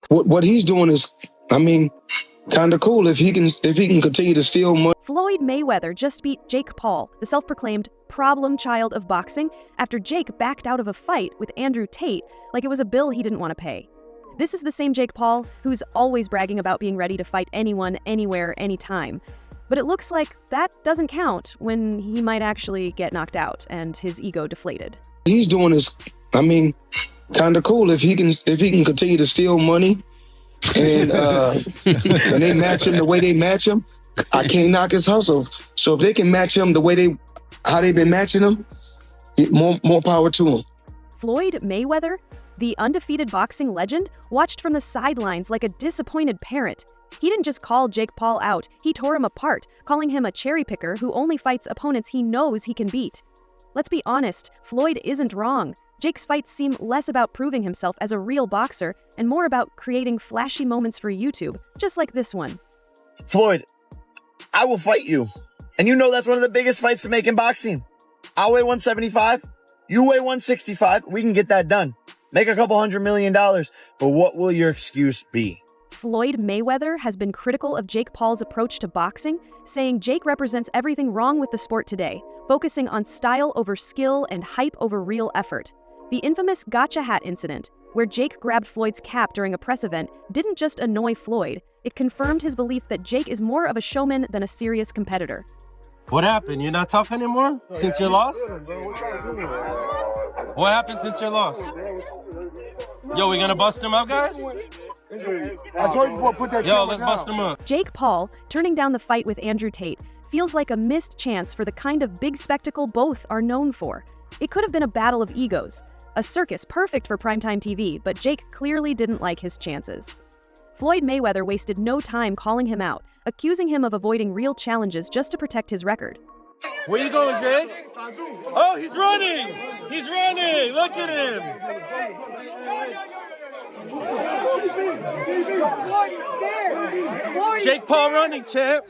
What he's doing is, I mean, kind of cool if he can continue to steal money. Floyd Mayweather just beat Jake Paul, the self-proclaimed problem child of boxing, after Jake backed out of a fight with Andrew Tate like it was a bill he didn't want to pay. This is the same Jake Paul who's always bragging about being ready to fight anyone, anywhere, anytime. But it looks like that doesn't count when he might actually get knocked out and his ego deflated. He's doing is, I mean, kind of cool if he can continue to steal money and they match him the way they match him. I can't knock his hustle. So if they can match him the way how they've been matching him, more power to him. Floyd Mayweather, the undefeated boxing legend, watched from the sidelines like a disappointed parent. He didn't just call Jake Paul out, he tore him apart, calling him a cherry picker who only fights opponents he knows he can beat. Let's be honest, Floyd isn't wrong. Jake's fights seem less about proving himself as a real boxer and more about creating flashy moments for YouTube, just like this one. Floyd, I will fight you. And you know that's one of the biggest fights to make in boxing. I'll weigh 175, you weigh 165, we can get that done. Make a couple $100 million, but what will your excuse be? Floyd Mayweather has been critical of Jake Paul's approach to boxing, saying Jake represents everything wrong with the sport today, focusing on style over skill and hype over real effort. The infamous gotcha hat incident, where Jake grabbed Floyd's cap during a press event, didn't just annoy Floyd, it confirmed his belief that Jake is more of a showman than a serious competitor. What happened? You're not tough anymore since your loss? What happened since your loss? Yo, we gonna bust him up, guys? I told you before, put that Yo, let's bust him up. Jake Paul, turning down the fight with Andrew Tate, feels like a missed chance for the kind of big spectacle both are known for. It could have been a battle of egos, a circus perfect for primetime TV, but Jake clearly didn't like his chances. Floyd Mayweather wasted no time calling him out, accusing him of avoiding real challenges just to protect his record. Where you going, Jake? Oh, he's running! He's running! Look at him! Jake Paul running, champ!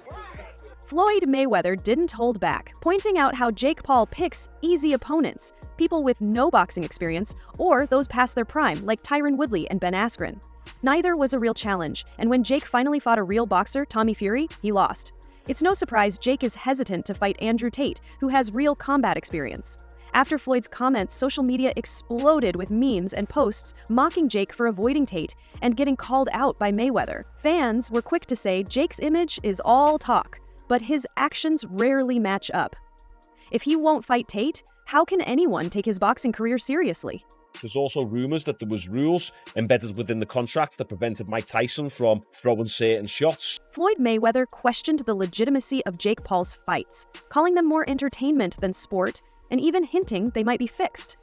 Floyd Mayweather didn't hold back, pointing out how Jake Paul picks easy opponents, people with no boxing experience, or those past their prime, like Tyron Woodley and Ben Askren. Neither was a real challenge, and when Jake finally fought a real boxer, Tommy Fury, he lost. It's no surprise Jake is hesitant to fight Andrew Tate, who has real combat experience. After Floyd's comments, social media exploded with memes and posts mocking Jake for avoiding Tate and getting called out by Mayweather. Fans were quick to say Jake's image is all talk, but his actions rarely match up. If he won't fight Tate, how can anyone take his boxing career seriously? There's also rumours that there was rules embedded within the contract that prevented Mike Tyson from throwing certain shots. Floyd Mayweather questioned the legitimacy of Jake Paul's fights, calling them more entertainment than sport, and even hinting they might be fixed.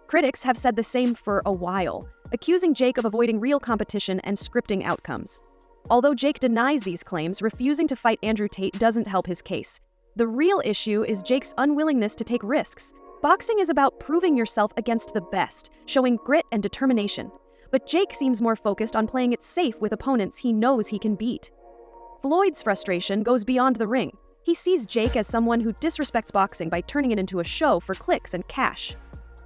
Critics have said the same for a while, accusing Jake of avoiding real competition and scripting outcomes. Although Jake denies these claims, refusing to fight Andrew Tate doesn't help his case. The real issue is Jake's unwillingness to take risks. Boxing is about proving yourself against the best, showing grit and determination. But Jake seems more focused on playing it safe with opponents he knows he can beat. Floyd's frustration goes beyond the ring. He sees Jake as someone who disrespects boxing by turning it into a show for clicks and cash.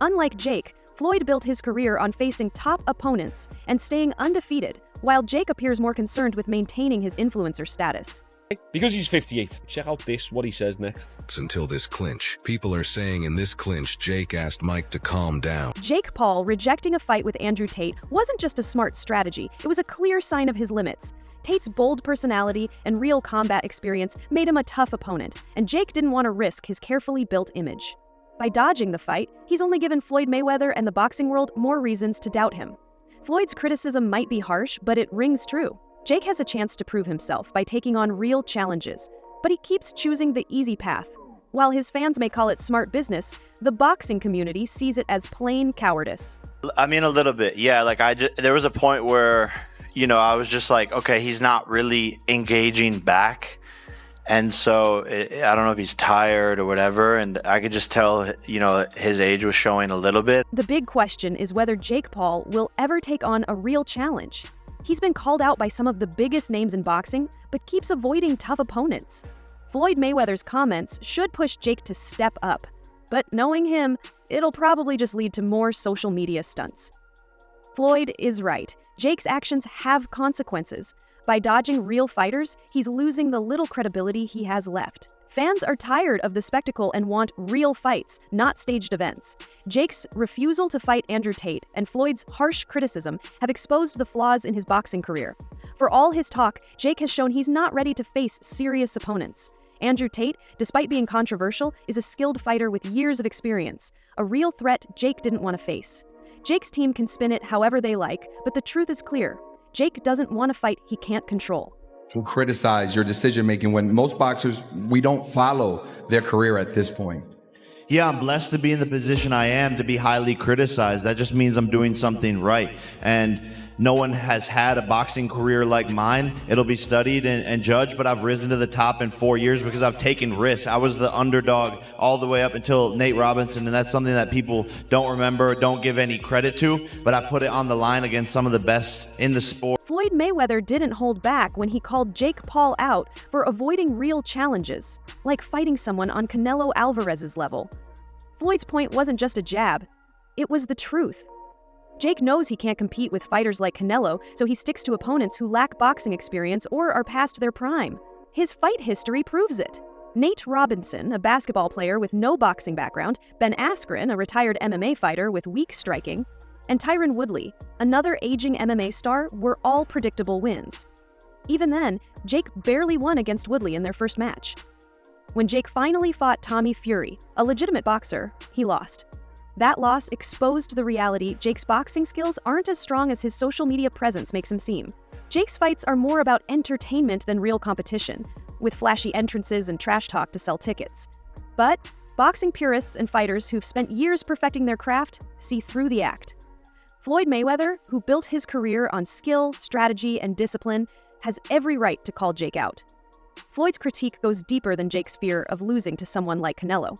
Unlike Jake, Floyd built his career on facing top opponents and staying undefeated, while Jake appears more concerned with maintaining his influencer status. Because he's 58. Check out what he says next. Until this clinch. People are saying in this clinch, Jake asked Mike to calm down. Jake Paul rejecting a fight with Andrew Tate wasn't just a smart strategy, it was a clear sign of his limits. Tate's bold personality and real combat experience made him a tough opponent, and Jake didn't want to risk his carefully built image. By dodging the fight, he's only given Floyd Mayweather and the boxing world more reasons to doubt him. Floyd's criticism might be harsh, but it rings true. Jake has a chance to prove himself by taking on real challenges, but he keeps choosing the easy path. While his fans may call it smart business, the boxing community sees it as plain cowardice. I mean, a little bit, yeah. Like there was a point where, I was just like, okay, he's not really engaging back. And so I don't know if he's tired or whatever. And I could just tell, his age was showing a little bit. The big question is whether Jake Paul will ever take on a real challenge. He's been called out by some of the biggest names in boxing, but keeps avoiding tough opponents. Floyd Mayweather's comments should push Jake to step up. But knowing him, it'll probably just lead to more social media stunts. Floyd is right. Jake's actions have consequences. By dodging real fighters, he's losing the little credibility he has left. Fans are tired of the spectacle and want real fights, not staged events. Jake's refusal to fight Andrew Tate and Floyd's harsh criticism have exposed the flaws in his boxing career. For all his talk, Jake has shown he's not ready to face serious opponents. Andrew Tate, despite being controversial, is a skilled fighter with years of experience, a real threat Jake didn't want to face. Jake's team can spin it however they like, but the truth is clear. Jake doesn't want to fight he can't control. To criticize your decision-making when most boxers, we don't follow their career at this point. Yeah, I'm blessed to be in the position I am, to be highly criticized. That just means I'm doing something right. And no one has had a boxing career like mine. It'll be studied and judged, but I've risen to the top in 4 years because I've taken risks. I was the underdog all the way up until Nate Robinson, and that's something that people don't remember, don't give any credit to, but I put it on the line against some of the best in the sport. Floyd Mayweather didn't hold back when he called Jake Paul out for avoiding real challenges, like fighting someone on Canelo Alvarez's level. Floyd's point wasn't just a jab, it was the truth. Jake knows he can't compete with fighters like Canelo, so he sticks to opponents who lack boxing experience or are past their prime. His fight history proves it. Nate Robinson, a basketball player with no boxing background, Ben Askren, a retired MMA fighter with weak striking, and Tyron Woodley, another aging MMA star, were all predictable wins. Even then, Jake barely won against Woodley in their first match. When Jake finally fought Tommy Fury, a legitimate boxer, he lost. That loss exposed the reality Jake's boxing skills aren't as strong as his social media presence makes him seem. Jake's fights are more about entertainment than real competition, with flashy entrances and trash talk to sell tickets. But boxing purists and fighters who've spent years perfecting their craft see through the act. Floyd Mayweather, who built his career on skill, strategy, and discipline, has every right to call Jake out. Floyd's critique goes deeper than Jake's fear of losing to someone like Canelo.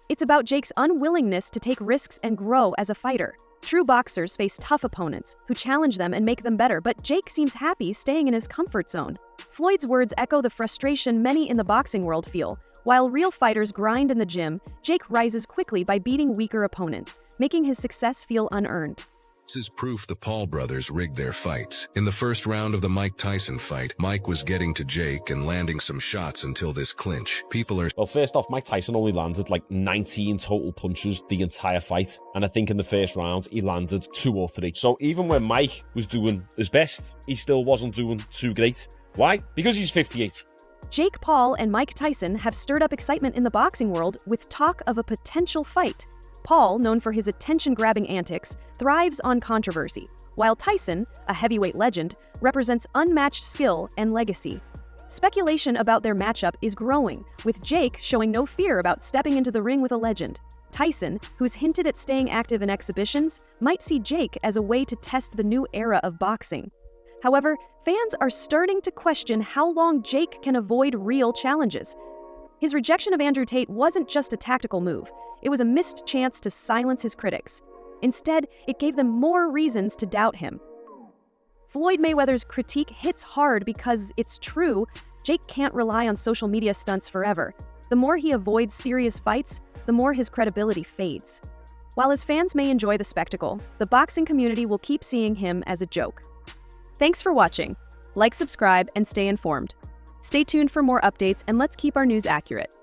It's about Jake's unwillingness to take risks and grow as a fighter. True boxers face tough opponents who challenge them and make them better, but Jake seems happy staying in his comfort zone. Floyd's words echo the frustration many in the boxing world feel. While real fighters grind in the gym, Jake rises quickly by beating weaker opponents, making his success feel unearned. This is proof the Paul brothers rigged their fights. In the first round of the Mike Tyson fight, Mike was getting to Jake and landing some shots until this clinch. Well, first off, Mike Tyson only landed like 19 total punches the entire fight. And I think in the first round, he landed 2 or 3. So even when Mike was doing his best, he still wasn't doing too great. Why? Because he's 58. Jake Paul and Mike Tyson have stirred up excitement in the boxing world with talk of a potential fight. Paul, known for his attention-grabbing antics, thrives on controversy, while Tyson, a heavyweight legend, represents unmatched skill and legacy. Speculation about their matchup is growing, with Jake showing no fear about stepping into the ring with a legend. Tyson, who's hinted at staying active in exhibitions, might see Jake as a way to test the new era of boxing. However, fans are starting to question how long Jake can avoid real challenges. His rejection of Andrew Tate wasn't just a tactical move. It was a missed chance to silence his critics. Instead, it gave them more reasons to doubt him. Floyd Mayweather's critique hits hard because it's true, Jake can't rely on social media stunts forever. The more he avoids serious fights, the more his credibility fades. While his fans may enjoy the spectacle, the boxing community will keep seeing him as a joke. Thanks for watching. Like, subscribe, and stay informed. Stay tuned for more updates, and let's keep our news accurate.